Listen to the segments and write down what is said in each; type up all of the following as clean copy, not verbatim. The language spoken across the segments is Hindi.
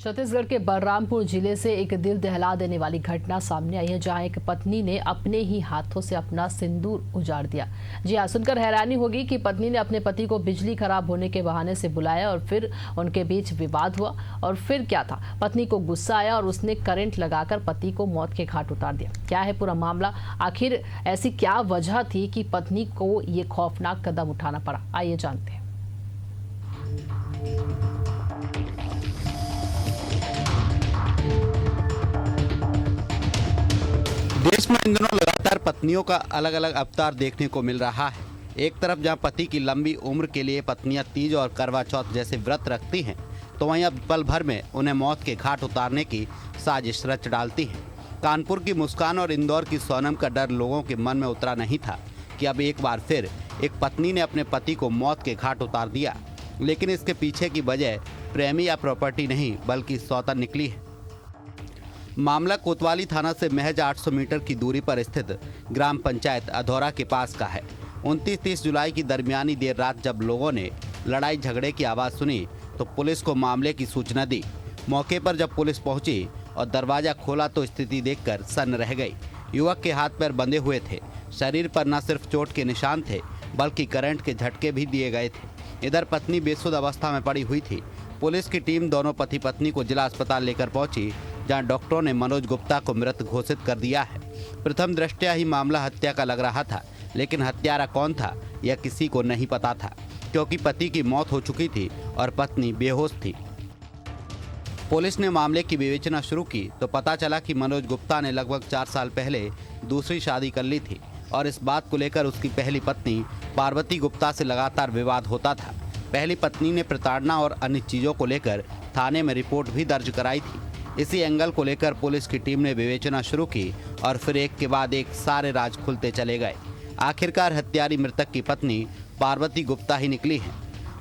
छत्तीसगढ़ के बलरामपुर जिले से एक दिल दहला देने वाली घटना सामने आई है, जहां एक पत्नी ने अपने ही हाथों से अपना सिंदूर उजाड़ दिया। जी हां, सुनकर हैरानी होगी कि पत्नी ने अपने पति को बिजली खराब होने के बहाने से बुलाया और फिर उनके बीच विवाद हुआ। और फिर क्या था, पत्नी को गुस्सा आया और उसने करंट लगाकर पति को मौत के घाट उतार दिया। क्या है पूरा मामला, आखिर ऐसी क्या वजह थी कि पत्नी को ये खौफनाक कदम उठाना पड़ा? आइए जानते हैं। देश में इन दिनों लगातार पत्नियों का अलग अलग अवतार देखने को मिल रहा है। एक तरफ जहां पति की लंबी उम्र के लिए पत्नियां तीज और करवा चौथ जैसे व्रत रखती हैं, तो वहीं अब पल भर में उन्हें मौत के घाट उतारने की साजिश रच डालती हैं। कानपुर की मुस्कान और इंदौर की सोनम का डर लोगों के मन में उतरा नहीं था कि अब एक बार फिर एक पत्नी ने अपने पति को मौत के घाट उतार दिया। लेकिन इसके पीछे की वजह प्रेमी या प्रॉपर्टी नहीं, बल्कि सौतन निकली है। मामला कोतवाली थाना से महज 800 मीटर की दूरी पर स्थित ग्राम पंचायत अधौरा के पास का है। 29-30 जुलाई की दरमियानी देर रात जब लोगों ने लड़ाई झगड़े की आवाज़ सुनी तो पुलिस को मामले की सूचना दी। मौके पर जब पुलिस पहुंची और दरवाजा खोला तो स्थिति देखकर सन्न रह गई। युवक के हाथ पैर बंधे हुए थे, शरीर पर न सिर्फ चोट के निशान थे बल्कि करंट के झटके भी दिए गए थे। इधर पत्नी बेसुध अवस्था में पड़ी हुई थी। पुलिस की टीम दोनों पति पत्नी को जिला अस्पताल लेकर पहुंची, जहां डॉक्टरों ने मनोज गुप्ता को मृत घोषित कर दिया है। प्रथम दृष्टया ही मामला हत्या का लग रहा था, लेकिन हत्यारा कौन था यह किसी को नहीं पता था, क्योंकि पति की मौत हो चुकी थी और पत्नी बेहोश थी। पुलिस ने मामले की विवेचना शुरू की तो पता चला कि मनोज गुप्ता ने लगभग 4 साल पहले दूसरी शादी कर ली थी और इस बात को लेकर उसकी पहली पत्नी पार्वती गुप्ता से लगातार विवाद होता था। पहली पत्नी ने प्रताड़ना और अन्य चीज़ों को लेकर थाने में रिपोर्ट भी दर्ज कराई थी। इसी एंगल को लेकर पुलिस की टीम ने विवेचना शुरू की और फिर एक के बाद एक सारे राज खुलते चले गए। आखिरकार हत्यारी मृतक की पत्नी पार्वती गुप्ता ही निकली है।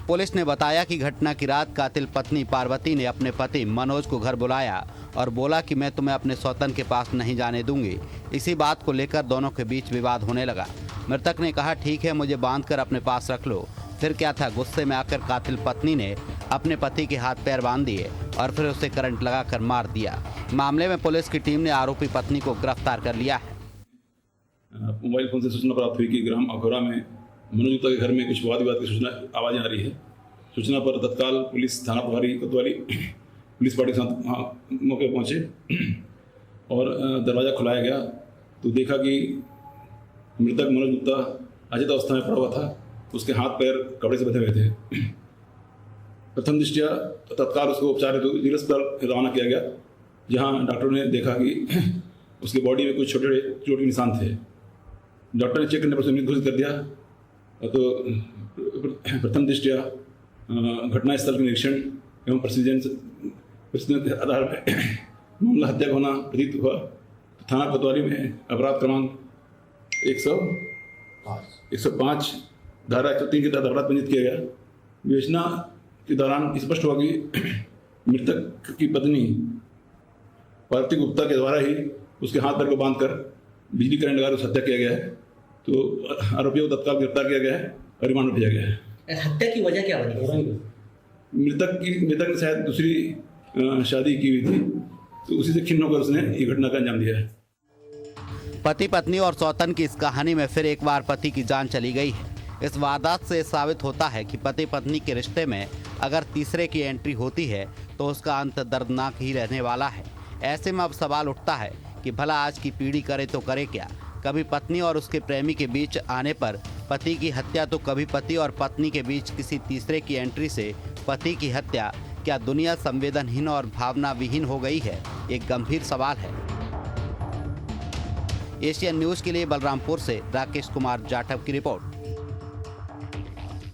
पुलिस ने बताया कि घटना की रात कातिल पत्नी पार्वती ने अपने पति मनोज को घर बुलाया और बोला कि मैं तुम्हें अपने सौतन के पास नहीं जाने दूंगी। इसी बात को लेकर दोनों के बीच विवाद होने लगा। मृतक ने कहा, ठीक है, मुझे बांधकर अपने पास रख लो। फिर क्या था, गुस्से में आकर कातिल पत्नी ने अपने पति के हाथ पैर बांध दिए और फिर उसे करंट लगाकर मार दिया। मामले में पुलिस की टीम ने आरोपी पत्नी को गिरफ्तार कर लिया है। मोबाइल फोन से सूचना प्राप्त हुई कि ग्राम अघोरा में मनोज गुप्ता के घर में कुछ वाद विवाद की सूचना आवाज़ें आ रही है। सूचना पर तत्काल पुलिस थाना कोतवाली पुलिस पार्टी के साथ मौके पहुंचे और दरवाज़ा खुलाया गया तो देखा कि मृतक मनोज गुप्ता अचेत अवस्था में पड़ा हुआ था। उसके हाथ पैर कपड़े से बंधे हुए थे। प्रथम दृष्टया तत्काल उसको उपचार हेतु जिला अस्पताल रवाना किया गया, जहां डॉक्टरों ने देखा कि उसकी बॉडी में कुछ छोटे चोट के निशान थे। डॉक्टर ने चेक करने पर उसे मृत घोषित कर दिया। तो प्रथम दृष्टया घटनास्थल के निरीक्षण एवं परिस्थितियों के आधार पर मामला हत्या का होना प्रतीत हुआ। तो थाना कोतवाली में अपराध क्रमांक 105 धारा 103 के तहत अपराध पंजीकृत किया गया। विवेचना के दौरान स्पष्ट हुआ कि मृतक की पत्नी पार्वती गुप्ता के द्वारा ही उसके हाथ पैर को बांधकर बिजली करंट लगाकर उस हत्या किया गया है। तो आरोपियों को तत्काल गिरफ्तार किया गया है और रिमांड में भेजा गया है। हत्या की वजह क्या बनी? मृतक ने शायद दूसरी शादी की हुई थी, तो उसी से खिन्न होकर उसने ये घटना का अंजाम दिया है। पति पत्नी और सौतन की इस कहानी में फिर एक बार पति की जान चली गई है। इस वारदात से साबित होता है कि पति पत्नी के रिश्ते में अगर तीसरे की एंट्री होती है तो उसका अंत दर्दनाक ही रहने वाला है। ऐसे में अब सवाल उठता है कि भला आज की पीढ़ी करे तो करे क्या। कभी पत्नी और उसके प्रेमी के बीच आने पर पति की हत्या, तो कभी पति और पत्नी के बीच किसी तीसरे की एंट्री से पति की हत्या। क्या दुनिया संवेदनहीन और भावना विहीन हो गई है? एक गंभीर सवाल है। एशियन न्यूज़ के लिए बलरामपुर से राकेश कुमार जाटव की रिपोर्ट।